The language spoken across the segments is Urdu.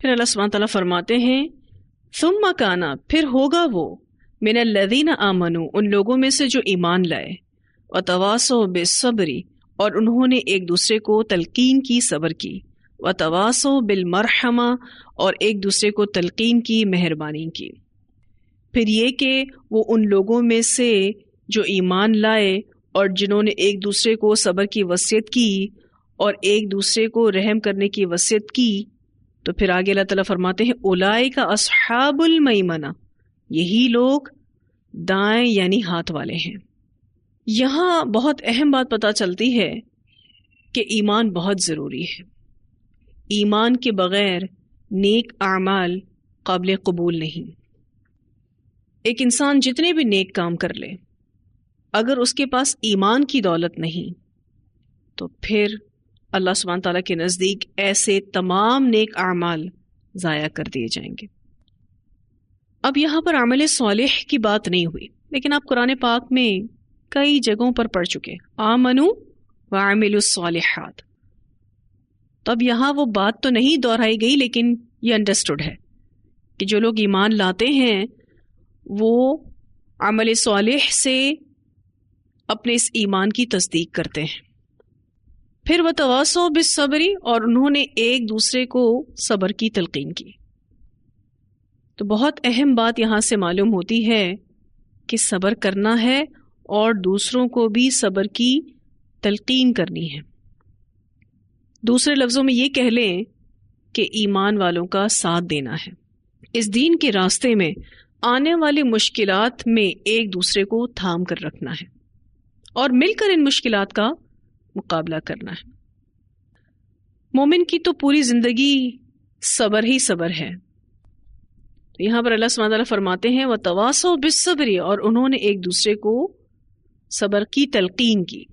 پھر اللہ سبحانہ تعالیٰ فرماتے ہیں ثم کانا، پھر ہوگا وہ، من الذین آمنوا، ان لوگوں میں سے جو ایمان لائے، وتواصوا بالصبر، اور انہوں نے ایک دوسرے کو تلقین کی، صبر کی، وتواصوا بالمرحمہ، اور ایک دوسرے کو تلقین کی، مہربانی کی۔ پھر یہ کہ وہ ان لوگوں میں سے جو ایمان لائے اور جنہوں نے ایک دوسرے کو صبر کی وصیت کی اور ایک دوسرے کو رحم کرنے کی وصیت کی، تو پھر آگے اللہ تعالیٰ فرماتے ہیں اولئک اصحاب المیمنہ، یہی لوگ دائیں یعنی ہاتھ والے ہیں۔ یہاں بہت اہم بات پتہ چلتی ہے کہ ایمان بہت ضروری ہے۔ ایمان کے بغیر نیک اعمال قابل قبول نہیں۔ ایک انسان جتنے بھی نیک کام کر لے، اگر اس کے پاس ایمان کی دولت نہیں تو پھر اللہ سبحانہ تعالیٰ کے نزدیک ایسے تمام نیک اعمال ضائع کر دیے جائیں گے۔ اب یہاں پر عمل صالح کی بات نہیں ہوئی، لیکن آپ قرآن پاک میں کئی جگہوں پر پڑھ چکے آمنوا وعملوا الصالحات، تو اب یہاں وہ بات تو نہیں دہرائی گئی، لیکن یہ انڈرسٹوڈ ہے کہ جو لوگ ایمان لاتے ہیں وہ عمل صالح سے اپنے اس ایمان کی تصدیق کرتے ہیں۔ پھر وتواصوا بالصبر، اور انہوں نے ایک دوسرے کو صبر کی تلقین کی۔ تو بہت اہم بات یہاں سے معلوم ہوتی ہے کہ صبر کرنا ہے اور دوسروں کو بھی صبر کی تلقین کرنی ہے۔ دوسرے لفظوں میں یہ کہہ لیں کہ ایمان والوں کا ساتھ دینا ہے۔ اس دین کے راستے میں آنے والی مشکلات میں ایک دوسرے کو تھام کر رکھنا ہے اور مل کر ان مشکلات کا مقابلہ کرنا ہے۔ مومن کی تو پوری زندگی صبر ہی صبر ہے۔ تو یہاں پر اللہ سبحانہ تعالیٰ فرماتے ہیں وتواصوا بالصبر، اور انہوں نے ایک دوسرے کو صبر کی تلقین کی۔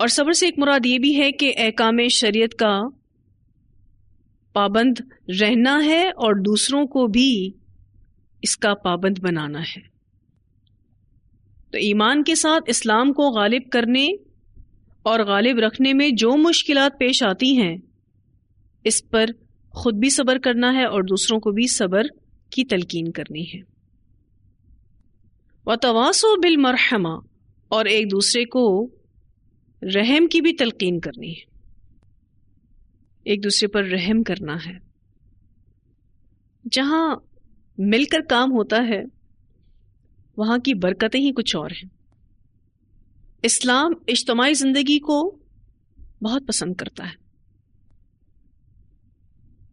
اور صبر سے ایک مراد یہ بھی ہے کہ احکام شریعت کا پابند رہنا ہے اور دوسروں کو بھی اس کا پابند بنانا ہے۔ تو ایمان کے ساتھ اسلام کو غالب کرنے اور غالب رکھنے میں جو مشکلات پیش آتی ہیں، اس پر خود بھی صبر کرنا ہے اور دوسروں کو بھی صبر کی تلقین کرنی ہے۔ وتواصوا بالمرحمہ، اور ایک دوسرے کو رحم کی بھی تلقین کرنی ہے، ایک دوسرے پر رحم کرنا ہے۔ جہاں مل کر کام ہوتا ہے وہاں کی برکتیں ہی کچھ اور ہیں۔ اسلام اجتماعی زندگی کو بہت پسند کرتا ہے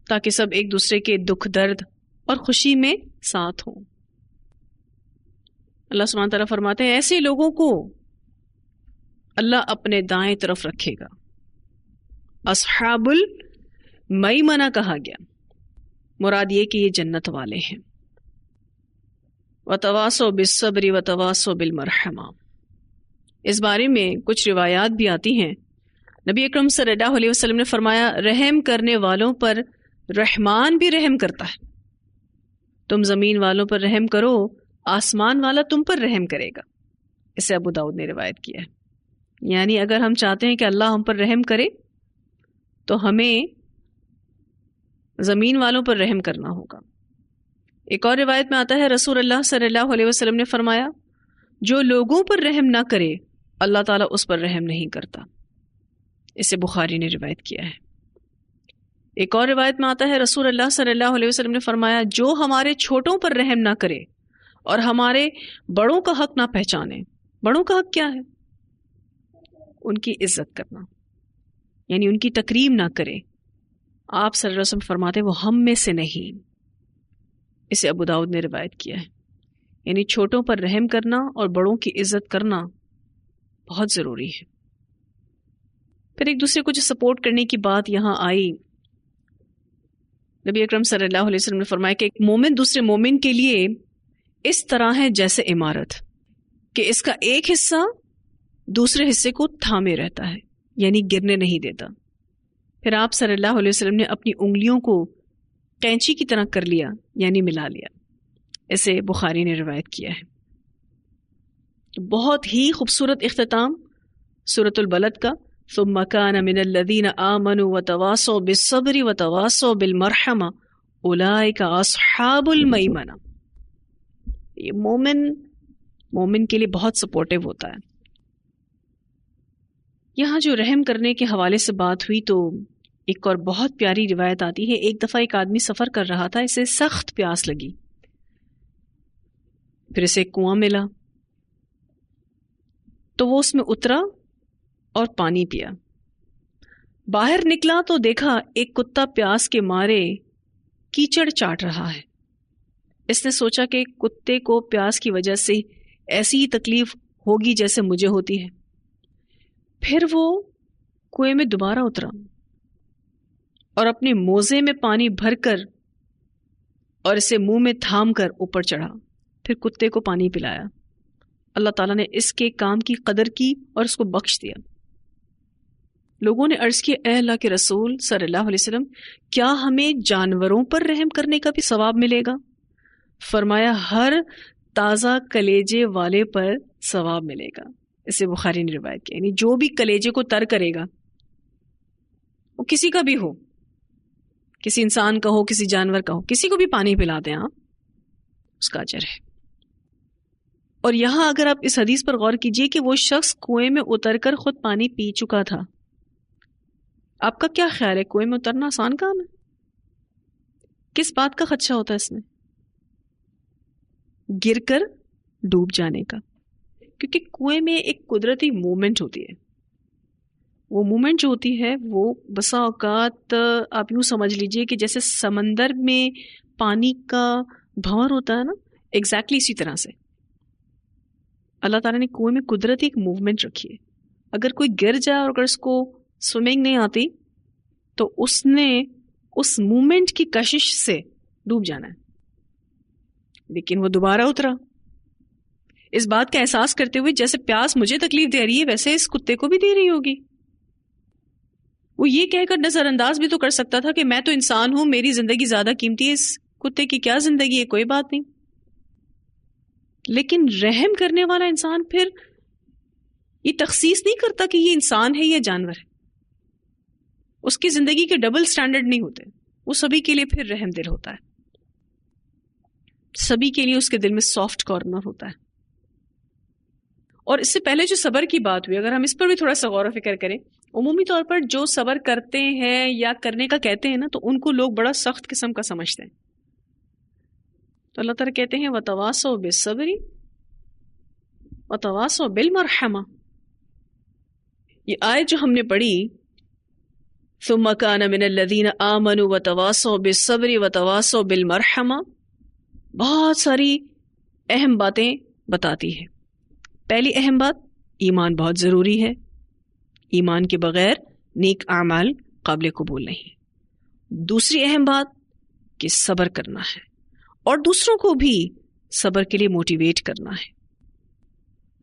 تاکہ سب ایک دوسرے کے دکھ درد اور خوشی میں ساتھ ہوں۔ اللہ سبحانہ تعالیٰ فرماتے ہیں ایسے لوگوں کو اللہ اپنے دائیں طرف رکھے گا۔ اصحاب المیمنہ کہا گیا، مراد یہ کہ یہ جنت والے ہیں۔ وتواصوا بالصبر وتواصوا بالمرحمہ، اس بارے میں کچھ روایات بھی آتی ہیں۔ نبی اکرم صلی اللہ علیہ وسلم نے فرمایا رحم کرنے والوں پر رحمان بھی رحم کرتا ہے۔ تم زمین والوں پر رحم کرو، آسمان والا تم پر رحم کرے گا۔ اسے ابو داؤد نے روایت کیا ہے۔ یعنی اگر ہم چاہتے ہیں کہ اللہ ہم پر رحم کرے تو ہمیں زمین والوں پر رحم کرنا ہوگا۔ ایک اور روایت میں آتا ہے رسول اللہ صلی اللہ علیہ وسلم نے فرمایا جو لوگوں پر رحم نہ کرے اللہ تعالیٰ اس پر رحم نہیں کرتا۔ اسے بخاری نے روایت کیا ہے۔ ایک اور روایت میں آتا ہے رسول اللہ صلی اللہ علیہ وسلم نے فرمایا جو ہمارے چھوٹوں پر رحم نہ کرے اور ہمارے بڑوں کا حق نہ پہچانے۔ بڑوں کا حق کیا ہے؟ ان کی عزت کرنا، یعنی ان کی تکریم نہ کرے۔ آپ صلی اللہ علیہ وسلم فرماتے وہ ہم میں سے نہیں۔ اسے ابو داؤد نے روایت کیا ہے۔ یعنی چھوٹوں پر رحم کرنا اور بڑوں کی عزت کرنا بہت ضروری ہے۔ پھر ایک دوسرے کو جو سپورٹ کرنے کی بات یہاں آئی، نبی اکرم صلی اللہ علیہ وسلم نے فرمایا کہ ایک مومن دوسرے مومن کے لیے اس طرح ہے جیسے عمارت، کہ اس کا ایک حصہ دوسرے حصے کو تھامے رہتا ہے، یعنی گرنے نہیں دیتا۔ پھر آپ صلی اللہ علیہ وسلم نے اپنی انگلیوں کو کینچی کی طرح کر لیا، یعنی ملا لیا۔ اسے بخاری نے روایت کیا ہے۔ بہت ہی خوبصورت اختتام سورۃ البلد کا۔ ثم كان من الذين آمنوا وتواصوا بالصبر وتواصوا بالمرحمة أولئك أصحاب المیمنہ. یہ مومن کے لیے بہت سپورٹیو ہوتا ہے. یہاں جو رحم کرنے کے حوالے سے بات ہوئی تو ایک اور بہت پیاری روایت آتی ہے. ایک دفعہ ایک آدمی سفر کر رہا تھا، اسے سخت پیاس لگی، پھر اسے ایک کنواں ملا تو وہ اس میں اترا اور پانی پیا. باہر نکلا تو دیکھا ایک کتا پیاس کے مارے کیچڑ چاٹ رہا ہے. اس نے سوچا کہ کتے کو پیاس کی وجہ سے ایسی ہی تکلیف ہوگی جیسے مجھے ہوتی ہے. پھر وہ کنویں میں دوبارہ اترا اور اپنے موزے میں پانی بھر کر اور اسے منہ میں تھام کر اوپر چڑھا، پھر کتے کو پانی پلایا. اللہ تعالیٰ نے اس کے کام کی قدر کی اور اس کو بخش دیا. لوگوں نے عرض کیا، اے اللہ کے رسول صلی اللہ علیہ وسلم، کیا ہمیں جانوروں پر رحم کرنے کا بھی ثواب ملے گا؟ فرمایا، ہر تازہ کلیجے والے پر ثواب ملے گا. اسے بخاری نے روایت کی، یعنی جو بھی کلیجے کو تر کرے گا، وہ کسی کا بھی ہو، کسی انسان کا ہو، کسی جانور کا ہو، کسی کو بھی پانی پلا دیں آپ، اس کا اجر ہے. اور یہاں اگر آپ اس حدیث پر غور کیجئے کہ وہ شخص کنویں میں اتر کر خود پانی پی چکا تھا. آپ کا کیا خیال ہے، کنویں میں اترنا آسان کام ہے؟ کس بات کا خدشہ ہوتا ہے اس میں؟ گر کر ڈوب جانے کا. کیونکہ کنویں میں ایک قدرتی مومنٹ ہوتی ہے. وہ مومنٹ جو ہوتی ہے وہ بسا اوقات آپ یوں سمجھ لیجئے کہ جیسے سمندر میں پانی کا بھنور ہوتا ہے نا، ایگزیکٹلی اسی طرح سے اللہ تعالیٰ نے کنویں میں قدرتی ایک موومنٹ رکھی ہے. اگر کوئی گر جائے اور اگر اس کو سوئمنگ نہیں آتی تو اس نے اس موومنٹ کی کشش سے ڈوب جانا ہے. لیکن وہ دوبارہ اترا، اس بات کا احساس کرتے ہوئے جیسے پیاس مجھے تکلیف دے رہی ہے ویسے اس کتے کو بھی دے رہی ہوگی. وہ یہ کہہ کر نظر انداز بھی تو کر سکتا تھا کہ میں تو انسان ہوں، میری زندگی زیادہ قیمتی ہے، اس کتے کی کیا زندگی ہے، کوئی بات نہیں. لیکن رحم کرنے والا انسان پھر یہ تخصیص نہیں کرتا کہ یہ انسان ہے یا جانور ہے. اس کی زندگی کے ڈبل سٹینڈرڈ نہیں ہوتے. وہ سبھی کے لیے پھر رحم دل ہوتا ہے، سبھی کے لیے اس کے دل میں سافٹ کارنر ہوتا ہے. اور اس سے پہلے جو صبر کی بات ہوئی، اگر ہم اس پر بھی تھوڑا سا غور و فکر کریں، عمومی طور پر جو صبر کرتے ہیں یا کرنے کا کہتے ہیں نا، تو ان کو لوگ بڑا سخت قسم کا سمجھتے ہیں. تو اللہ تعالیٰ کہتے ہیں وَتَوَاصَوْا بِالصَّبْرِ وَتَوَاصَوْا بِالْمَرْحَمَةِ. یہ آیت جو ہم نے پڑھی، ثُمَّ كَانَ مِنَ الَّذِينَ آمَنُوا وَتَوَاصَوْا بِالصَّبْرِ وَتَوَاصَوْا بِالْمَرْحَمَةِ بہت ساری اہم باتیں بتاتی ہے. پہلی اہم بات، ایمان بہت ضروری ہے. ایمان کے بغیر نیک اعمال قابل قبول نہیں. دوسری اہم بات کہ صبر کرنا ہے اور دوسروں کو بھی صبر کے لیے موٹیویٹ کرنا ہے.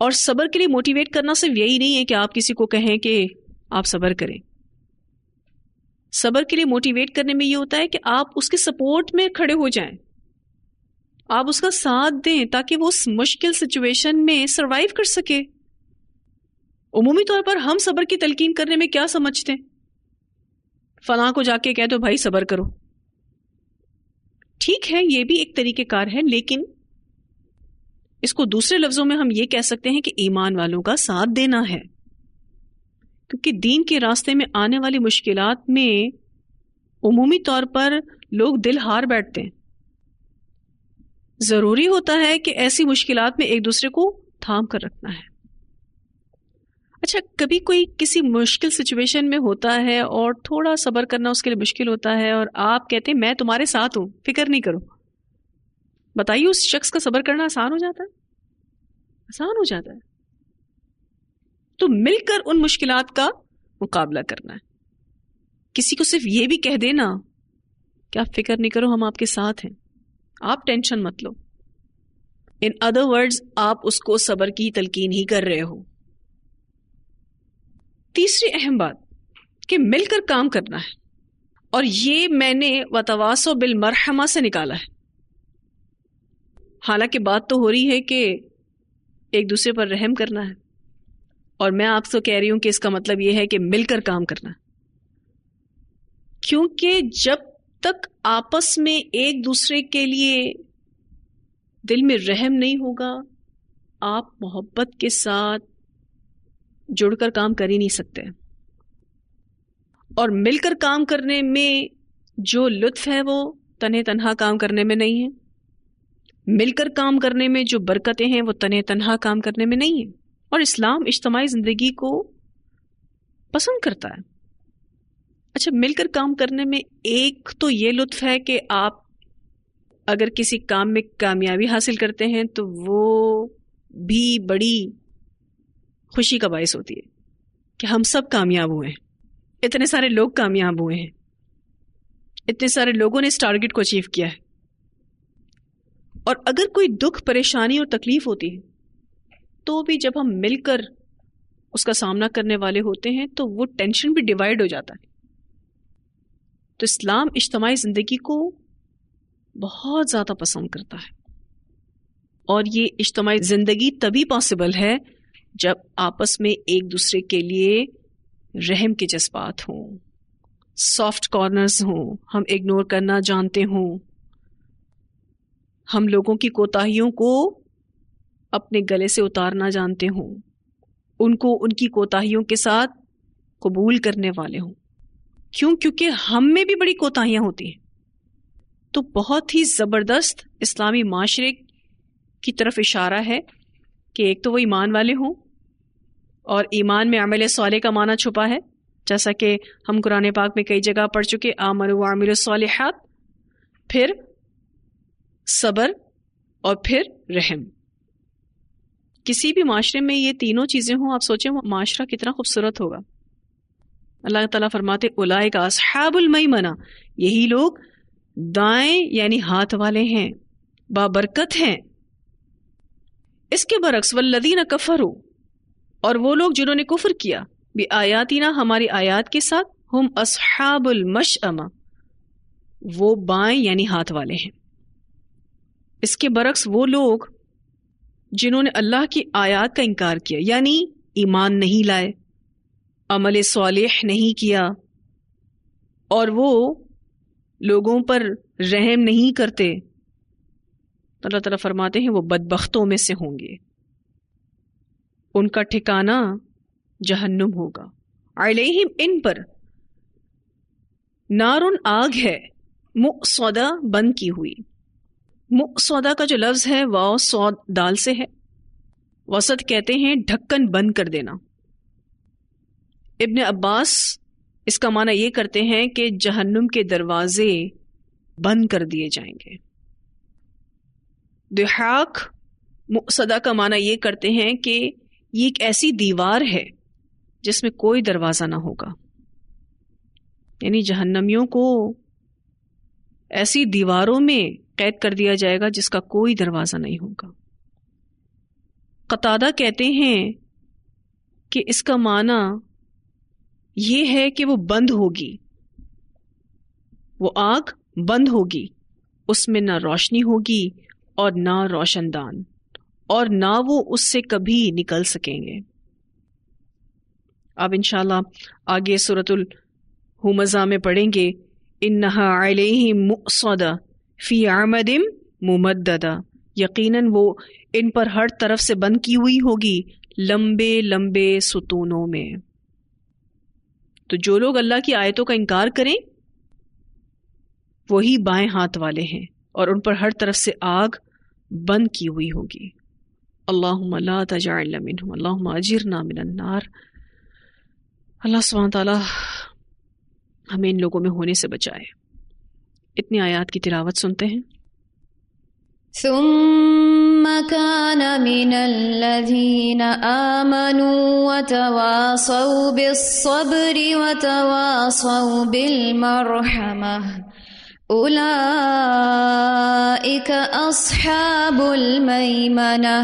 اور صبر کے لیے موٹیویٹ کرنا صرف یہی نہیں ہے کہ آپ کسی کو کہیں کہ آپ صبر کریں. صبر کے لیے موٹیویٹ کرنے میں یہ ہوتا ہے کہ آپ اس کے سپورٹ میں کھڑے ہو جائیں، آپ اس کا ساتھ دیں تاکہ وہ اس مشکل سچویشن میں سروائیو کر سکے. عمومی طور پر ہم صبر کی تلقین کرنے میں کیا سمجھتے ہیں؟ فلاں کو جا کے کہہ دو بھائی صبر کرو. ٹھیک ہے، یہ بھی ایک طریقہ کار ہے، لیکن اس کو دوسرے لفظوں میں ہم یہ کہہ سکتے ہیں کہ ایمان والوں کا ساتھ دینا ہے. کیونکہ دین کے راستے میں آنے والی مشکلات میں عمومی طور پر لوگ دل ہار بیٹھتے ہیں. ضروری ہوتا ہے کہ ایسی مشکلات میں ایک دوسرے کو تھام کر رکھنا ہے. اچھا، کبھی کوئی کسی مشکل سچویشن میں ہوتا ہے اور تھوڑا صبر کرنا اس کے لیے مشکل ہوتا ہے اور آپ کہتے ہیں میں تمہارے ساتھ ہوں، فکر نہیں کرو. بتائیے اس شخص کا صبر کرنا آسان ہو جاتا ہے؟ آسان ہو جاتا ہے. تو مل کر ان مشکلات کا مقابلہ کرنا ہے. کسی کو صرف یہ بھی کہہ دینا کہ آپ فکر نہیں کرو، ہم آپ کے ساتھ ہیں، آپ ٹینشن مت لو. ان ادر ورڈز آپ اس کو صبر کی تلقین ہی کر رہے ہو. تیسری اہم بات کہ مل کر کام کرنا ہے، اور یہ میں نے وَتَوَاصَوْا بِالْمَرْحَمَةِ سے نکالا ہے. حالانکہ بات تو ہو رہی ہے کہ ایک دوسرے پر رحم کرنا ہے، اور میں آپ سے کہہ رہی ہوں کہ اس کا مطلب یہ ہے کہ مل کر کام کرنا، کیونکہ جب تک آپس میں ایک دوسرے کے لیے دل میں رحم نہیں ہوگا آپ محبت کے ساتھ جڑ کر کام کر ہی نہیں سکتے. اور مل کر کام کرنے میں جو لطف ہے وہ تنہا کام کرنے میں نہیں ہے. مل کر کام کرنے میں جو برکتیں ہیں وہ تنہا کام کرنے میں نہیں ہیں. اور اسلام اجتماعی زندگی کو پسند کرتا ہے. اچھا، مل کر کام کرنے میں ایک تو یہ لطف ہے کہ آپ اگر کسی کام میں کامیابی حاصل کرتے ہیں تو وہ بھی بڑی خوشی کا باعث ہوتی ہے کہ ہم سب کامیاب ہوئے ہیں، اتنے سارے لوگ کامیاب ہوئے ہیں، اتنے سارے لوگوں نے اس ٹارگٹ کو اچیو کیا ہے. اور اگر کوئی دکھ، پریشانی اور تکلیف ہوتی ہے تو بھی جب ہم مل کر اس کا سامنا کرنے والے ہوتے ہیں تو وہ ٹینشن بھی ڈیوائڈ ہو جاتا ہے. تو اسلام اجتماعی زندگی کو بہت زیادہ پسند کرتا ہے، اور یہ اجتماعی زندگی تبھی پاسبل ہے جب آپس میں ایک دوسرے کے لیے رحم کے جذبات ہوں، سافٹ کارنرز ہوں، ہم اگنور کرنا جانتے ہوں، ہم لوگوں کی کوتاہیوں کو اپنے گلے سے اتارنا جانتے ہوں، ان کو ان کی کوتاہیوں کے ساتھ قبول کرنے والے ہوں. کیونکہ ہم میں بھی بڑی کوتاہیاں ہوتی ہیں. تو بہت ہی زبردست اسلامی معاشرے کی طرف اشارہ ہے کہ ایک تو وہ ایمان والے ہوں، اور ایمان میں عمل صالح کا معنی چھپا ہے، جیسا کہ ہم قرآن پاک میں کئی جگہ پڑھ چکے، آمنوا وعملوا الصالحات، پھر صبر اور پھر رحم. کسی بھی معاشرے میں یہ تینوں چیزیں ہوں، آپ سوچیں وہ معاشرہ کتنا خوبصورت ہوگا. اللہ تعالیٰ فرماتے اولئک اصحاب المیمنہ، یہی لوگ دائیں یعنی ہاتھ والے ہیں، بابرکت ہیں. اس کے برعکس والذین کفروا، اور وہ لوگ جنہوں نے کفر کیا، بآیاتنا، ہماری آیات کے ساتھ، ہم اصحاب المشأمہ، وہ بائیں یعنی ہاتھ والے ہیں. اس کے برعکس وہ لوگ جنہوں نے اللہ کی آیات کا انکار کیا، یعنی ایمان نہیں لائے، عمل صالح نہیں کیا، اور وہ لوگوں پر رحم نہیں کرتے، تو اللہ تعالیٰ فرماتے ہیں وہ بدبختوں میں سے ہوں گے، ان کا ٹھکانہ جہنم ہوگا. علیہم، ان پر، نارن، آگ ہے، مؤصدہ، بند کی ہوئی. مؤصدہ کا جو لفظ ہے واو صاد دال سے ہے. وسط کہتے ہیں ڈھکن بند کر دینا. ابن عباس اس کا معنی یہ کرتے ہیں کہ جہنم کے دروازے بند کر دیے جائیں گے. دحاق مؤصدہ کا معنی یہ کرتے ہیں کہ یہ ایک ایسی دیوار ہے جس میں کوئی دروازہ نہ ہوگا، یعنی جہنمیوں کو ایسی دیواروں میں قید کر دیا جائے گا جس کا کوئی دروازہ نہیں ہوگا. قتادہ کہتے ہیں کہ اس کا معنی یہ ہے کہ وہ بند ہوگی، وہ آگ بند ہوگی، اس میں نہ روشنی ہوگی اور نہ روشن دان، اور نہ وہ اس سے کبھی نکل سکیں گے. اب انشاءاللہ آگے سورۃ الہمزہ میں پڑھیں گے، انہا علیہم مؤصدہ فی عمد ممددہ، یقیناً وہ ان پر ہر طرف سے بند کی ہوئی ہوگی لمبے لمبے ستونوں میں. تو جو لوگ اللہ کی آیتوں کا انکار کریں وہی بائیں ہاتھ والے ہیں، اور ان پر ہر طرف سے آگ بند کی ہوئی ہوگی. اللہم لا تجعلنا منہم، اللہم اجرنا من النار. اللہ سبحانہ تعالیٰ ہمیں ان لوگوں میں ہونے سے بچائے. اتنی آیات کی تلاوت سنتے ہیں. ثم كان من الذين آمنوا وتواصوا بالصبر وتواصوا بالمرحمة أولئك أصحاب الميمنة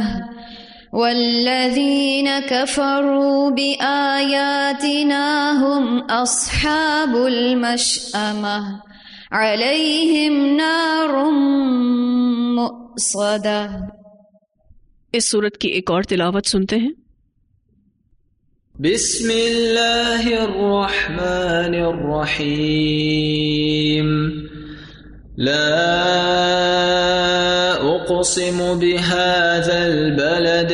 والذين كفروا بآياتنا هم أصحاب المشأمة علیہم نار مؤصدہ. اس سورت کی ایک اور تلاوت سنتے ہیں. بسم اللہ الرحمن الرحیم لا اقسم بهذا البلد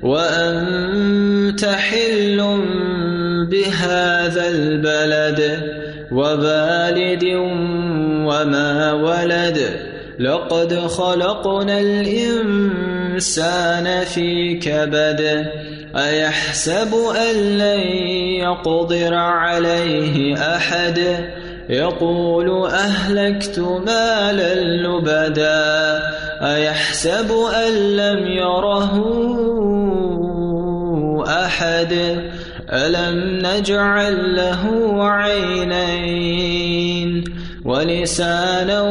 وانت حل بهذا البلد ووالد وما ولد لقد خلقنا الإنسان في كبد أيحسب أن لن يقدر عليه أحد يقول أهلكت مالا لبدا أيحسب أن لم يره أحد ألم نجعل له عينين ولسانا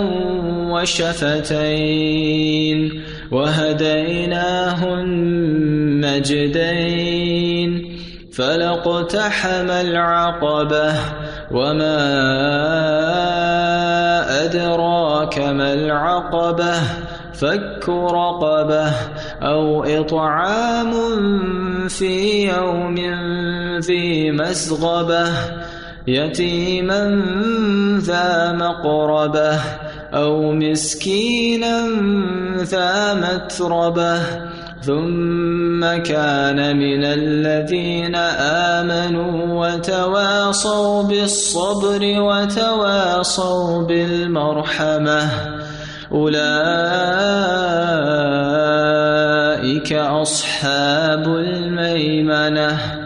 وشفتين وهديناه النجدين فلاقتحم العقبة وما أدراك ما العقبة فك رقبة أو إطعام في يوم ذي مسغبة يتيما ذا مقربة أو مسكينا ذا متربة ثم كان من الذين آمنوا وتواصوا بالصبر وتواصوا بالمرحمة أولئك أصحاب الميمنة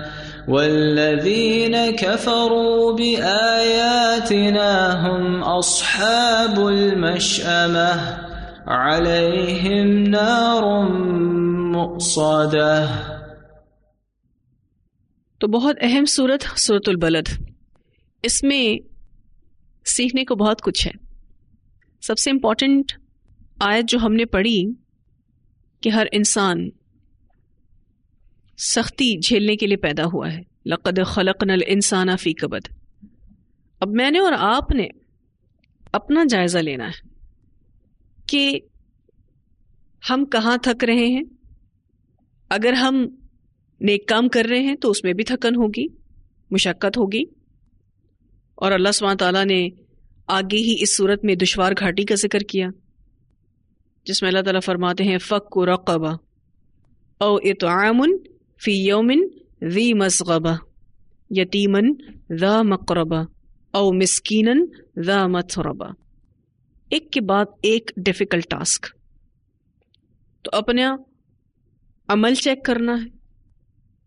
والذين كفروا بآياتنا هم أصحاب المشأمة عليهم نار مؤصدة. تو بہت اہم سورت سورۃ البلد. اس میں سیکھنے کو بہت کچھ ہے. سب سے امپورٹنٹ آیت جو ہم نے پڑھی کہ ہر انسان سختی جھیلنے کے لیے پیدا ہوا ہے. لقد خلقنا الانسان فی کبد. اب میں نے اور آپ نے اپنا جائزہ لینا ہے کہ ہم کہاں تھک رہے ہیں. اگر ہم نیک کام کر رہے ہیں تو اس میں بھی تھکن ہوگی، مشقت ہوگی. اور اللہ سبحانہ تعالیٰ نے آگے ہی اس صورت میں دشوار گھاٹی کا ذکر کیا جس میں اللہ تعالیٰ فرماتے ہیں فک رقبہ او اطعام فی یوم ذی مسغبہ یتیما ذا مقربہ او مسکینا ذا متربہ. ایک کے بعد ایک ڈیفیکلٹ ٹاسک. تو اپنا عمل چیک کرنا ہے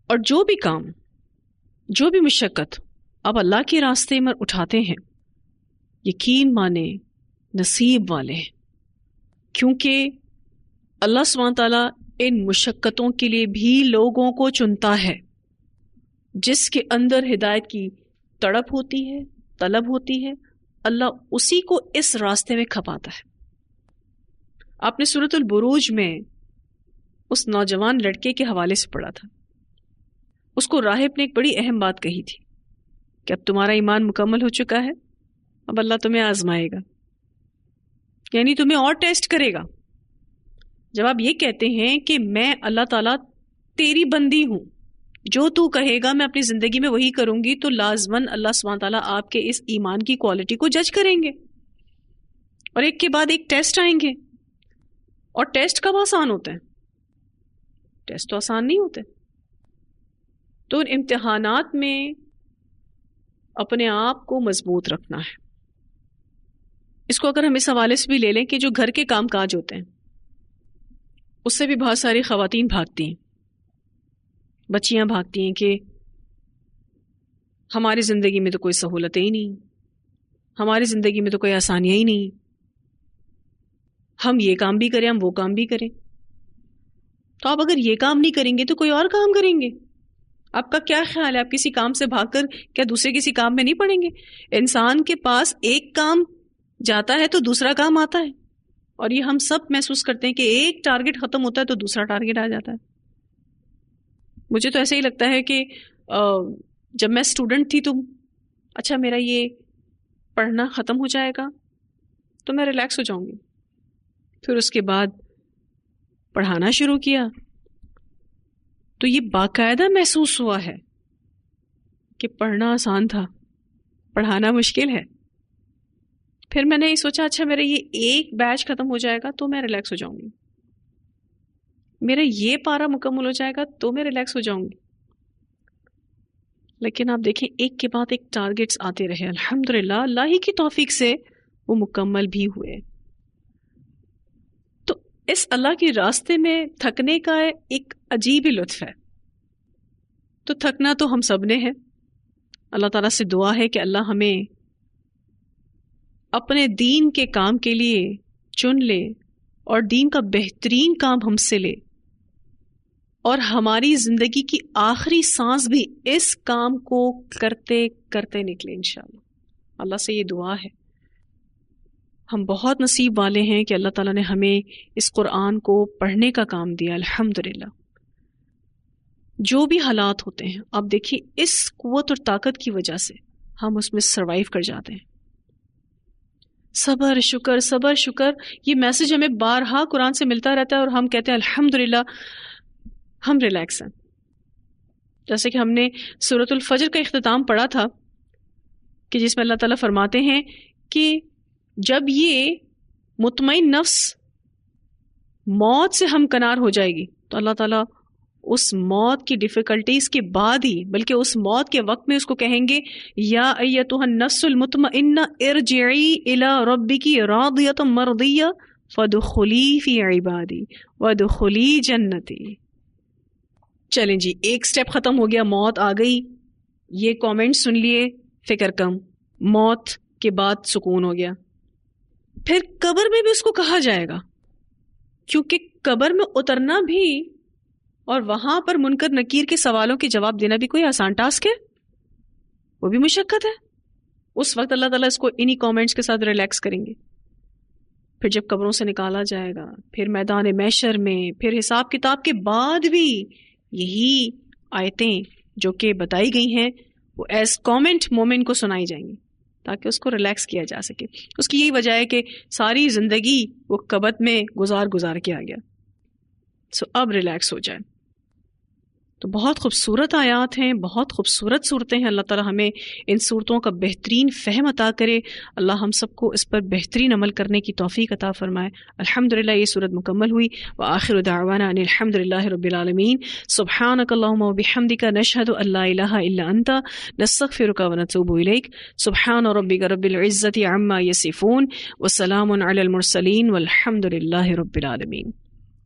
اور جو بھی کام، جو بھی مشقت آپ اللہ کے راستے میں اٹھاتے ہیں، یقین مانے نصیب والے ہیں، کیونکہ اللہ سبحانہ تعالیٰ ان مشقتوں کے لیے بھی لوگوں کو چنتا ہے جس کے اندر ہدایت کی تڑپ ہوتی ہے، طلب ہوتی ہے. اللہ اسی کو اس راستے میں کھپاتا ہے. آپ نے سورۃ البروج میں اس نوجوان لڑکے کے حوالے سے پڑھا تھا. اس کو راہب نے ایک بڑی اہم بات کہی تھی کہ اب تمہارا ایمان مکمل ہو چکا ہے، اب اللہ تمہیں آزمائے گا، یعنی تمہیں اور ٹیسٹ کرے گا. جب آپ یہ کہتے ہیں کہ میں اللہ تعالیٰ تیری بندی ہوں، جو تو کہے گا میں اپنی زندگی میں وہی کروں گی، تو لازماً اللہ سبحانہ تعالیٰ آپ کے اس ایمان کی کوالٹی کو جج کریں گے اور ایک کے بعد ایک ٹیسٹ آئیں گے. اور ٹیسٹ کب آسان ہوتے ہیں؟ ٹیسٹ تو آسان نہیں ہوتے. تو ان امتحانات میں اپنے آپ کو مضبوط رکھنا ہے. اس کو اگر ہم اس حوالے سے بھی لے لیں کہ جو گھر کے کام کاج ہوتے ہیں اس سے بھی بہت ساری خواتین بھاگتی ہیں، بچیاں بھاگتی ہیں کہ ہماری زندگی میں تو کوئی سہولتیں ہی نہیں، ہماری زندگی میں تو کوئی آسانیاں ہی نہیں، ہم یہ کام بھی کریں، ہم وہ کام بھی کریں. تو آپ اگر یہ کام نہیں کریں گے تو کوئی اور کام کریں گے. آپ کا کیا خیال ہے؟ آپ کسی کام سے بھاگ کر کیا دوسرے کسی کام میں نہیں پڑیں گے؟ انسان کے پاس ایک کام جاتا ہے تو دوسرا کام آتا ہے، اور یہ ہم سب محسوس کرتے ہیں کہ ایک ٹارگٹ ختم ہوتا ہے تو دوسرا ٹارگٹ آ جاتا ہے. مجھے تو ایسے ہی لگتا ہے کہ جب میں اسٹوڈنٹ تھی تو اچھا میرا یہ پڑھنا ختم ہو جائے گا تو میں ریلیکس ہو جاؤں گی. پھر اس کے بعد پڑھانا شروع کیا تو یہ باقاعدہ محسوس ہوا ہے کہ پڑھنا آسان تھا، پڑھانا مشکل ہے. پھر میں نے یہ سوچا اچھا میرا یہ ایک بیچ ختم ہو جائے گا تو میں ریلیکس ہو جاؤں گی، میرا یہ پارا مکمل ہو جائے گا تو میں ریلیکس ہو جاؤں گی. لیکن آپ دیکھیں ایک کے بعد ایک ٹارگٹس آتے رہے، الحمدللہ اللہ ہی کی توفیق سے وہ مکمل بھی ہوئے. تو اس اللہ کے راستے میں تھکنے کا ایک عجیب ہی لطف ہے. تو تھکنا تو ہم سب نے ہے. اللہ تعالیٰ سے دعا ہے کہ اللہ ہمیں اپنے دین کے کام کے لیے چن لے اور دین کا بہترین کام ہم سے لے، اور ہماری زندگی کی آخری سانس بھی اس کام کو کرتے کرتے نکلے انشاءاللہ. اللہ سے یہ دعا ہے. ہم بہت نصیب والے ہیں کہ اللہ تعالیٰ نے ہمیں اس قرآن کو پڑھنے کا کام دیا الحمدللہ. جو بھی حالات ہوتے ہیں آپ دیکھیے اس قوت اور طاقت کی وجہ سے ہم اس میں سروائیو کر جاتے ہیں. صبر شکر صبر شکر، یہ میسج ہمیں بارہا قرآن سے ملتا رہتا ہے اور ہم کہتے ہیں الحمدللہ ہم ریلیکس ہیں. جیسے کہ ہم نے سورۃ الفجر کا اختتام پڑھا تھا کہ جس میں اللہ تعالیٰ فرماتے ہیں کہ جب یہ مطمئن نفس موت سے ہمکنار ہو جائے گی تو اللہ تعالیٰ اس موت کی ڈیفیکلٹیز کے بعد ہی بلکہ اس موت کے وقت میں اس کو کہیں گے یا ایتھا النفس المطمئنہ ارجعی الی ربک راضیۃ مرضیہ فادخلی فی عبادی وادخلی جنتی. چلیں جی ایک سٹیپ ختم ہو گیا، موت آ گئی، یہ کامنٹ سن لیے، فکر کم، موت کے بعد سکون ہو گیا. پھر قبر میں بھی اس کو کہا جائے گا، کیونکہ قبر میں اترنا بھی اور وہاں پر منکر نکیر کے سوالوں کے جواب دینا بھی کوئی آسان ٹاسک ہے، وہ بھی مشقت ہے. اس وقت اللہ تعالیٰ اس کو انہی کامنٹس کے ساتھ ریلیکس کریں گے. پھر جب قبروں سے نکالا جائے گا، پھر میدان محشر میں، پھر حساب کتاب کے بعد بھی یہی آیتیں جو کہ بتائی گئی ہیں وہ ایز کامنٹ مومن کو سنائی جائیں گی تاکہ اس کو ریلیکس کیا جا سکے. اس کی یہی وجہ ہے کہ ساری زندگی وہ قبر میں گزار کے آ گیا. سو اب ریلیکس ہو جائے. تو بہت خوبصورت آیات ہیں، بہت خوبصورت صورتیں ہیں. اللہ تعالیٰ ہمیں ان صورتوں کا بہترین فہم عطا کرے. اللہ ہم سب کو اس پر بہترین عمل کرنے کی توفیق عطا فرمائے. الحمدللہ یہ صورت مکمل ہوئی. وآخر دعوانا ان الحمدللہ رب العالمین. سبحانک اللہم وبحمدک نشہد ان لا الہ الا انت نستغفرک ونتوب الیک. سبحان ربک رب العزۃ عما یصفون وسلام علی المرسلین والحمد للہ رب العالمین.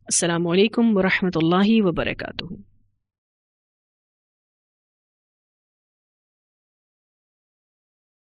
السلام علیکم ورحمۃ اللہ وبرکاتہ.